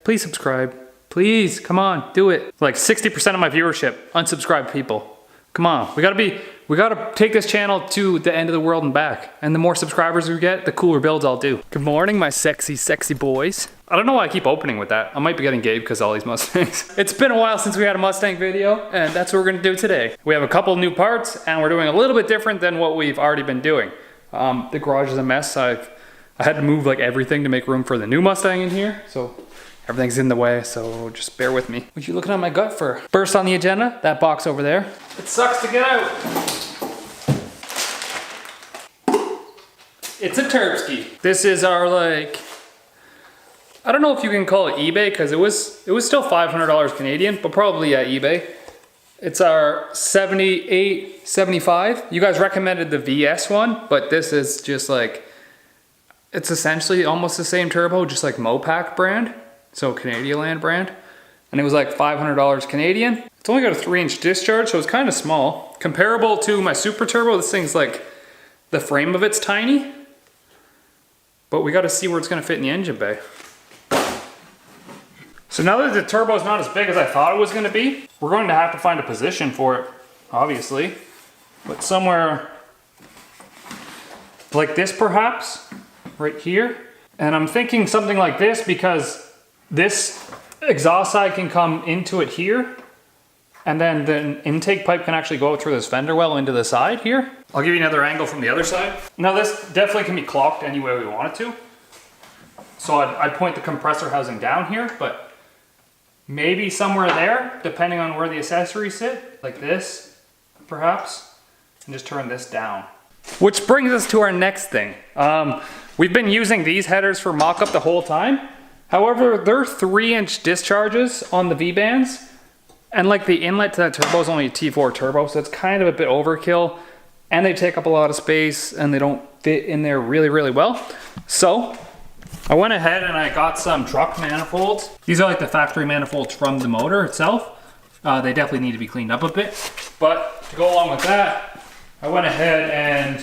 Please subscribe. Please, come on, do it. Like 60% of my viewership, unsubscribed people. Come on, we gotta take this channel to the end of the world and back. And the more subscribers we get, the cooler builds I'll do. Good morning, my sexy, sexy boys. I don't know why I keep opening with that. I might be getting gay because of all these Mustangs. It's been a while since we had a Mustang video, and that's what we're gonna do today. We have a couple new parts, and we're doing a little bit different than what we've already been doing. The garage is a mess. I had to move like everything to make room for the new Mustang in here, so everything's in the way, so just bear with me. What you looking at my gut for? First on the agenda, that box over there. It sucks to get out. It's a Terpsky. This is our like, I don't know if you can call it eBay because it was still $500 Canadian, but probably at eBay. It's our 7875. You guys recommended the VS one, but this is just like, it's essentially almost the same turbo, just like Mopac brand. So Canadian Land brand. And it was like $500 Canadian. It's only got a 3-inch discharge, so it's kind of small. Comparable to my Super Turbo, this thing's like, the frame of it's tiny. But we gotta see where it's gonna fit in the engine bay. So now that the turbo's not as big as I thought it was gonna be, we're going to have to find a position for it, obviously. But somewhere like this perhaps, right here. And I'm thinking something like this because this exhaust side can come into it here, and then the intake pipe can actually go through this fender well into the side here. I'll give you another angle from the other side. Now this definitely can be clocked any way we want it to. So I'd point the compressor housing down here, but maybe somewhere there, depending on where the accessories sit, like this, perhaps, and just turn this down. Which brings us to our next thing. We've been using these headers for mock-up the whole time. However, they're 3-inch discharges on the V-bands, and like the inlet to that turbo is only a T4 turbo, so it's kind of a bit overkill, and they take up a lot of space, and they don't fit in there really, really well. So I went ahead and I got some truck manifolds. These are like the factory manifolds from the motor itself. They definitely need to be cleaned up a bit, but to go along with that, I went ahead and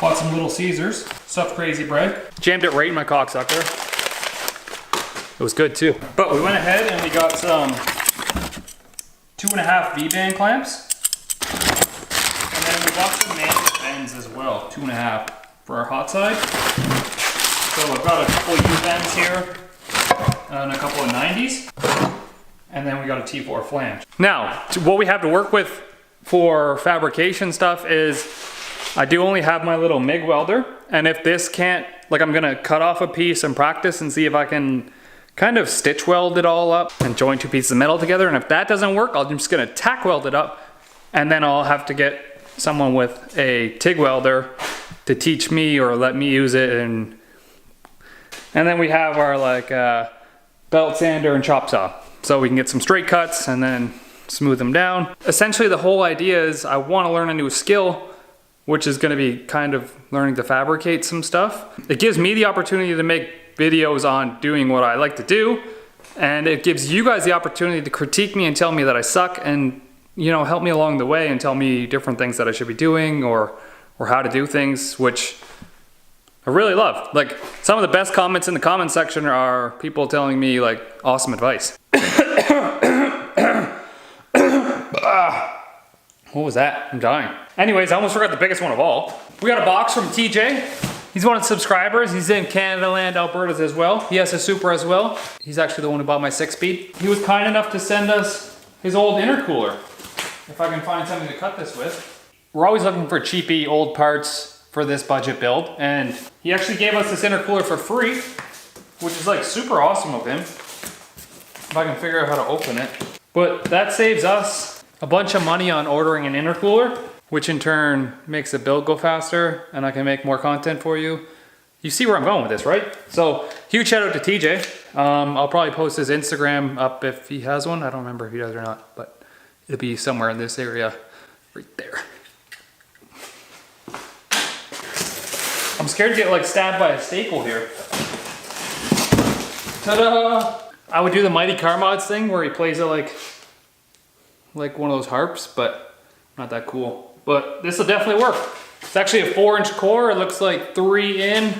bought some Little Caesars, stuffed crazy bread, jammed it right in my cocksucker. It was good too. But we went ahead and we got some 2.5 V-band clamps. And then we got some manual bends as well, 2.5 for our hot side. So I've got a couple of U-bends here and a couple of 90s. And then we got a T4 flange. Now, what we have to work with for fabrication stuff is I do only have my little MIG welder. And if this can't, like I'm gonna cut off a piece and practice and see if I can kind of stitch weld it all up and join 2 pieces of metal together. And if that doesn't work, I'm just gonna tack weld it up, and then I'll have to get someone with a TIG welder to teach me or let me use it. And then we have our like belt sander and chop saw, so we can get some straight cuts and then smooth them down. Essentially the whole idea is I wanna learn a new skill, which is gonna be kind of learning to fabricate some stuff. It gives me the opportunity to make videos on doing what I like to do, and it gives you guys the opportunity to critique me and tell me that I suck, and you know, help me along the way and tell me different things that I should be doing or how to do things, which I really love. Like, some of the best comments in the comment section are people telling me like awesome advice. What was that? I'm dying. Anyways, I almost forgot the biggest one of all. We got a box from TJ. He's one of the subscribers. He's in Canada Land, Alberta as well. He has a Super as well. He's actually the one who bought my 6-speed. He was kind enough to send us his old intercooler, if I can find something to cut this with. We're always looking for cheapy old parts for this budget build, and he actually gave us this intercooler for free, which is like super awesome of him. If I can figure out how to open it. But that saves us a bunch of money on ordering an intercooler, which in turn makes the build go faster, and I can make more content for you. You see where I'm going with this, right? So huge shout out to TJ. I'll probably post his Instagram up if he has one. I don't remember if he does or not, but it'll be somewhere in this area right there. I'm scared to get like stabbed by a staple here. Ta-da! I would do the Mighty Car Mods thing where he plays it like one of those harps, but not that cool. But this will definitely work. It's actually a 4-inch core. It looks like 3 in,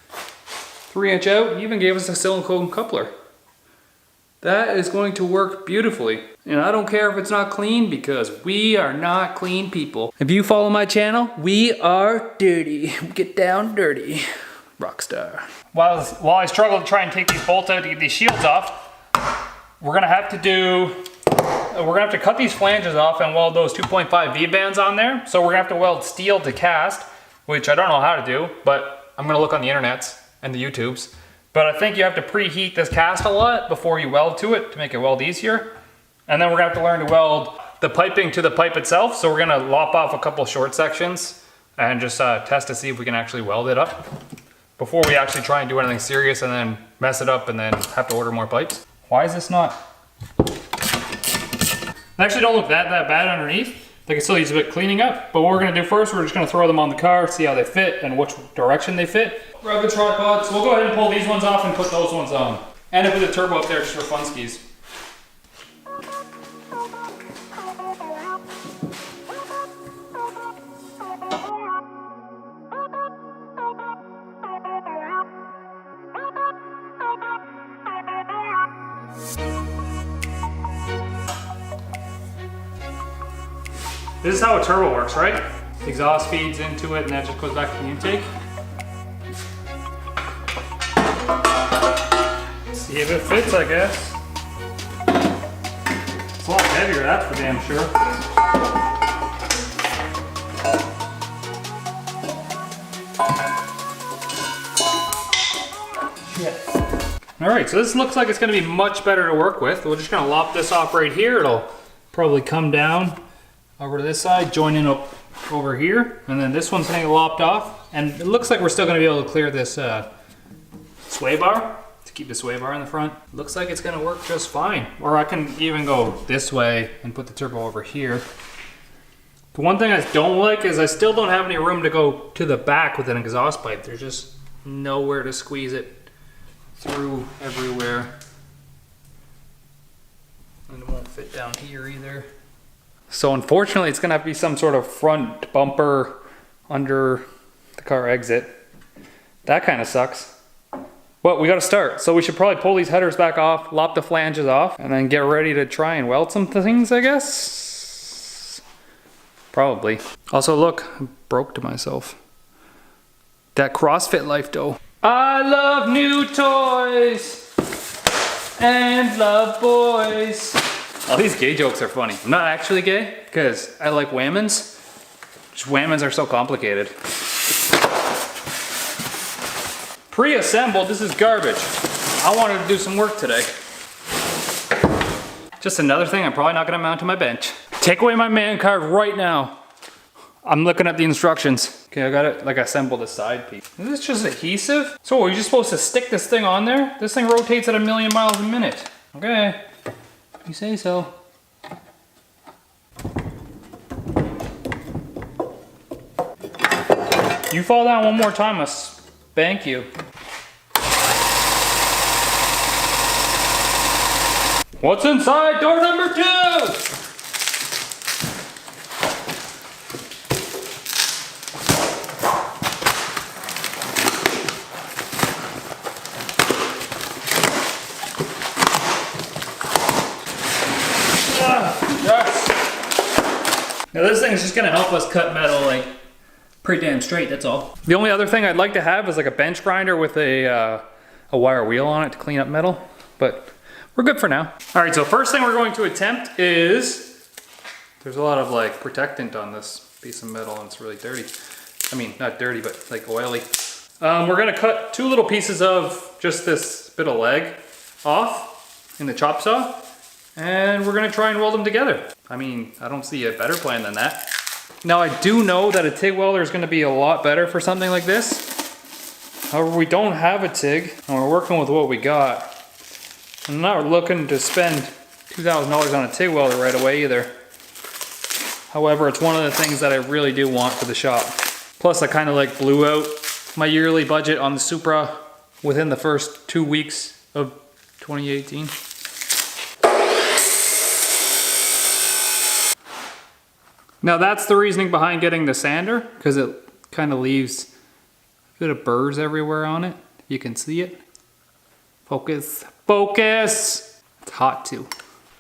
3 inch out. He even gave us a silicone coupler. That is going to work beautifully. And I don't care if it's not clean because we are not clean people. If you follow my channel, we are dirty. Get down dirty. Rockstar. While I struggle to try and take these bolts out to get these shields off, we're gonna have to cut these flanges off and weld those 2.5 V-bands on there. So we're gonna have to weld steel to cast, which I don't know how to do, but I'm gonna look on the internets and the YouTubes. But I think you have to preheat this cast a lot before you weld to it to make it weld easier. And then we're gonna have to learn to weld the piping to the pipe itself. So we're gonna lop off a couple short sections and just test to see if we can actually weld it up before we actually try and do anything serious and then mess it up and then have to order more pipes. Why is this not? They actually don't look that bad underneath. They can still use a bit cleaning up, but what we're gonna do first, we're just gonna throw them on the car, see how they fit and which direction they fit. Grab the tripod, so we'll go ahead and pull these ones off and put those ones on. And I put the turbo up there just for funskies. This is how a turbo works, right? The exhaust feeds into it and that just goes back to the intake. See if it fits, I guess. It's a lot heavier, that's for damn sure. Shit. Alright, so this looks like it's going to be much better to work with. We're just going to lop this off right here. It'll probably come down over to this side, join in up over here, and then this one's gonna get lopped off. And it looks like we're still gonna be able to clear this sway bar, to keep the sway bar in the front. Looks like it's gonna work just fine. Or I can even go this way and put the turbo over here. The one thing I don't like is I still don't have any room to go to the back with an exhaust pipe. There's just nowhere to squeeze it through everywhere. And it won't fit down here either. So unfortunately, it's gonna have to be some sort of front bumper under the car exit. That kind of sucks. But we gotta start. So we should probably pull these headers back off, lop the flanges off, and then get ready to try and weld some things, I guess. Probably. Also look, I broke to myself. That CrossFit life though. I love new toys and love boys. All these gay jokes are funny. I'm not actually gay, because I like whammons. Just whammons are so complicated. Pre-assembled, this is garbage. I wanted to do some work today. Just another thing I'm probably not gonna mount to my bench. Take away my man card right now. I'm looking at the instructions. Okay, I got it, like assembled the side piece. Is this just adhesive? So are you just supposed to stick this thing on there? This thing rotates at 1,000,000 miles a minute. Okay. You say so. You fall down one more time, I'll spank you. What's inside door number 2? Now this thing is just gonna help us cut metal like pretty damn straight, that's all. The only other thing I'd like to have is like a bench grinder with a wire wheel on it to clean up metal, but we're good for now. All right, so first thing we're going to attempt is, there's a lot of like protectant on this piece of metal and it's really dirty. I mean, not dirty, but like oily. We're gonna cut 2 little pieces of just this bit of leg off in the chop saw, and we're gonna try and weld them together. I mean, I don't see a better plan than that. Now I do know that a TIG welder is gonna be a lot better for something like this. However, we don't have a TIG, and we're working with what we got. I'm not looking to spend $2,000 on a TIG welder right away either. However, it's one of the things that I really do want for the shop. Plus, I kind of like blew out my yearly budget on the Supra within the first 2 weeks of 2018. Now that's the reasoning behind getting the sander, because it kind of leaves a bit of burrs everywhere on it. You can see it. Focus, focus! It's hot too.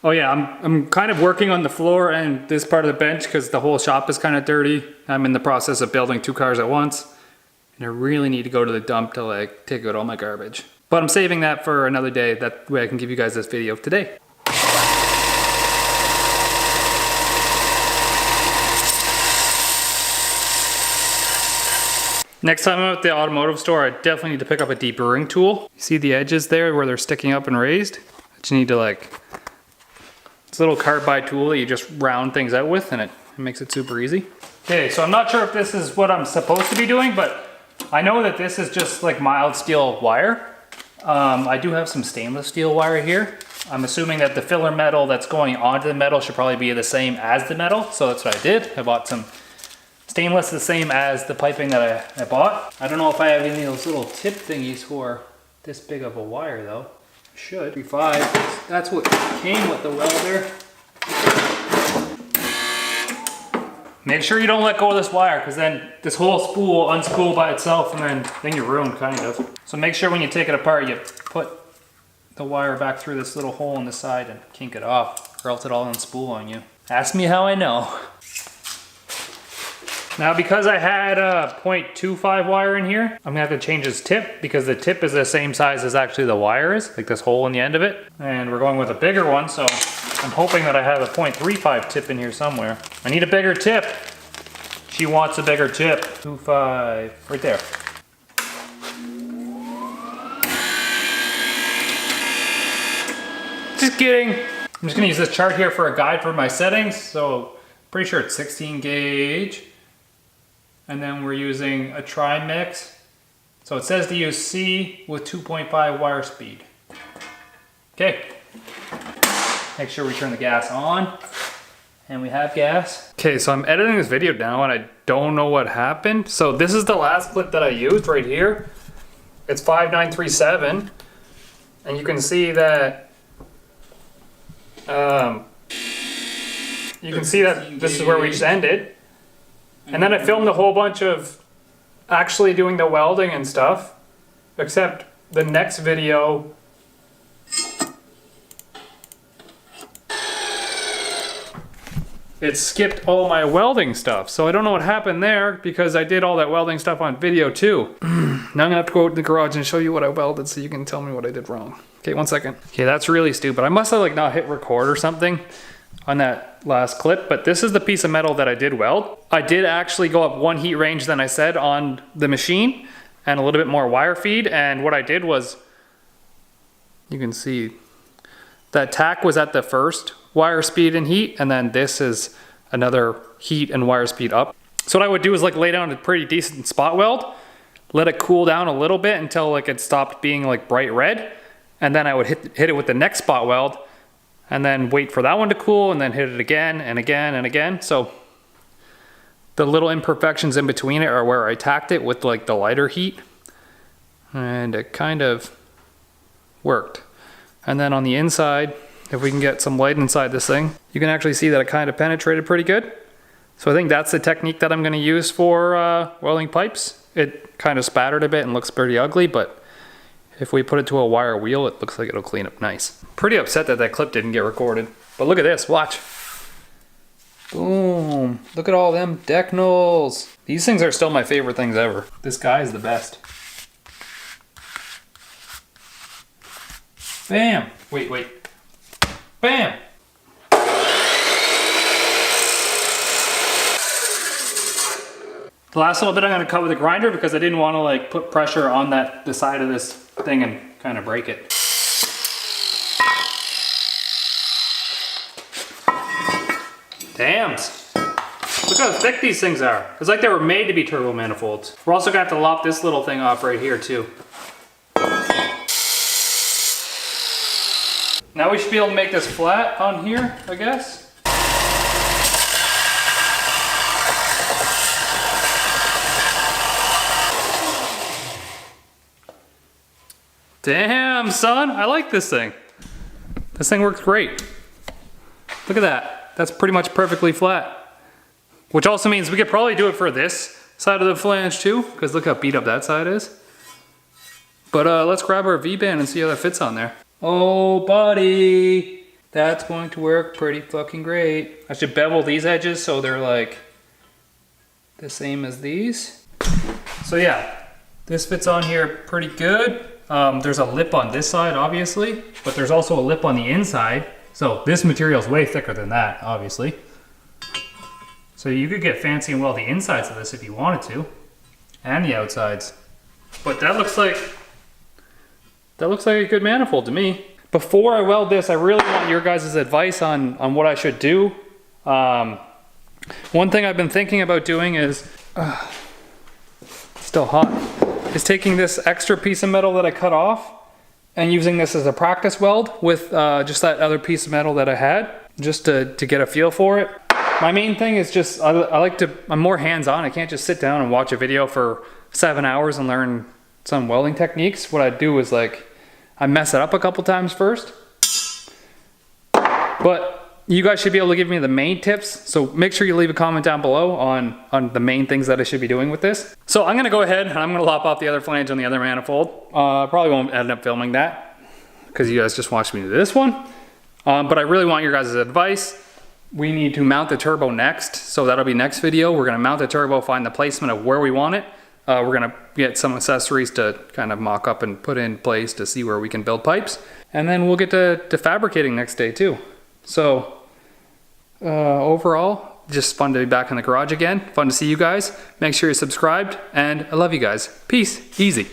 Oh yeah, I'm kind of working on the floor and this part of the bench because the whole shop is kind of dirty. I'm in the process of building 2 cars at once. And I really need to go to the dump to like take out all my garbage. But I'm saving that for another day. That way I can give you guys this video today. Next time I'm at the automotive store, I definitely need to pick up a deburring tool. You see the edges there where they're sticking up and raised? But you need to like, it's a little carbide tool that you just round things out with and it makes it super easy. Okay, so I'm not sure if this is what I'm supposed to be doing, but I know that this is just like mild steel wire. I do have some stainless steel wire here. I'm assuming that the filler metal that's going onto the metal should probably be the same as the metal. So that's what I did. I bought some stainless the same as the piping that I bought. I don't know if I have any of those little tip thingies for this big of a wire though. Should. 3.5. That's what came with the welder. Make sure you don't let go of this wire because then this whole spool will unspool by itself and then you're ruined kind of. So make sure when you take it apart you put the wire back through this little hole in the side and kink it off or else it'll unspool on you. Ask me how I know. Now because I had a 0.25 wire in here, I'm gonna have to change this tip because the tip is the same size as actually the wire is, like this hole in the end of it. And we're going with a bigger one, so I'm hoping that I have a 0.35 tip in here somewhere. I need a bigger tip. She wants a bigger tip. 2.5, right there. Just kidding. I'm just gonna use this chart here for a guide for my settings. So pretty sure it's 16 gauge. And then we're using a tri-mix. So it says to use C with 2.5 wire speed. Okay. Make sure we turn the gas on. And we have gas. Okay, so I'm editing this video now and I don't know what happened. So this is the last clip that I used right here. It's 5937. And you can see that this is where we just ended. And then I filmed a whole bunch of actually doing the welding and stuff, except the next video it skipped all my welding stuff. So I don't know what happened there because I did all that welding stuff on video too. Now I'm gonna have to go out in the garage and show you what I welded so you can tell me what I did wrong. Okay, 1 second. Okay, that's really stupid. I must have like not hit record or something on that last clip, but this is the piece of metal that I did weld. I did actually go up 1 heat range than I said on the machine and a little bit more wire feed. And what I did was, you can see that tack was at the first wire speed and heat, and then this is another heat and wire speed up. So what I would do is like lay down a pretty decent spot weld, let it cool down a little bit until like it stopped being like bright red, and then I would hit it with the next spot weld and then wait for that one to cool and then hit it again and again and again. So the little imperfections in between it are where I tacked it with like the lighter heat, and it kind of worked. And then on the inside, if we can get some light inside this thing, you can actually see that it kind of penetrated pretty good. So I think that's the technique that I'm going to use for welding pipes. It kind of spattered a bit and looks pretty ugly, but if we put it to a wire wheel, it looks like it'll clean up nice. Pretty upset that that clip didn't get recorded. But look at this, watch. Boom, look at all them decnals. These things are still my favorite things ever. This guy is the best. Bam, wait. Bam. The last little bit I'm going to cut with a grinder because I didn't want to like put pressure on the side of this thing and kind of break it. Damn. Look how thick these things are. It's like they were made to be turbo manifolds. We're also going to have to lop this little thing off right here too. Now we should be able to make this flat on here, I guess. Damn, son, I like this thing. This thing works great. Look at that. That's pretty much perfectly flat. Which also means we could probably do it for this side of the flange too, because look how beat up that side is. But let's grab our V-band and see how that fits on there. Oh, buddy. That's going to work pretty fucking great. I should bevel these edges so they're like the same as these. So yeah, this fits on here pretty good. There's a lip on this side, obviously, but there's also a lip on the inside. So this material is way thicker than that, obviously. So you could get fancy and weld the insides of this if you wanted to, and the outsides. But that looks like a good manifold to me. Before I weld this, I really want your guys' advice on what I should do. One thing I've been thinking about doing is, still hot, is taking this extra piece of metal that I cut off and using this as a practice weld with just that other piece of metal that I had, just to get a feel for it. My main thing is just, I'm more hands-on. I can't just sit down and watch a video for 7 hours and learn some welding techniques. What I do is like, I mess it up a couple times first. But you guys should be able to give me the main tips. So make sure you leave a comment down below on the main things that I should be doing with this. So I'm gonna go ahead and I'm gonna lop off the other flange on the other manifold. Probably won't end up filming that because you guys just watched me do this one. But I really want your guys' advice. We need to mount the turbo next. So that'll be next video. We're gonna mount the turbo, find the placement of where we want it. We're gonna get some accessories to kind of mock up and put in place to see where we can build pipes. And then we'll get to fabricating next day too. So overall, just fun to be back in the garage again. Fun to see you guys. Make sure you're subscribed, and I love you guys. Peace. Easy.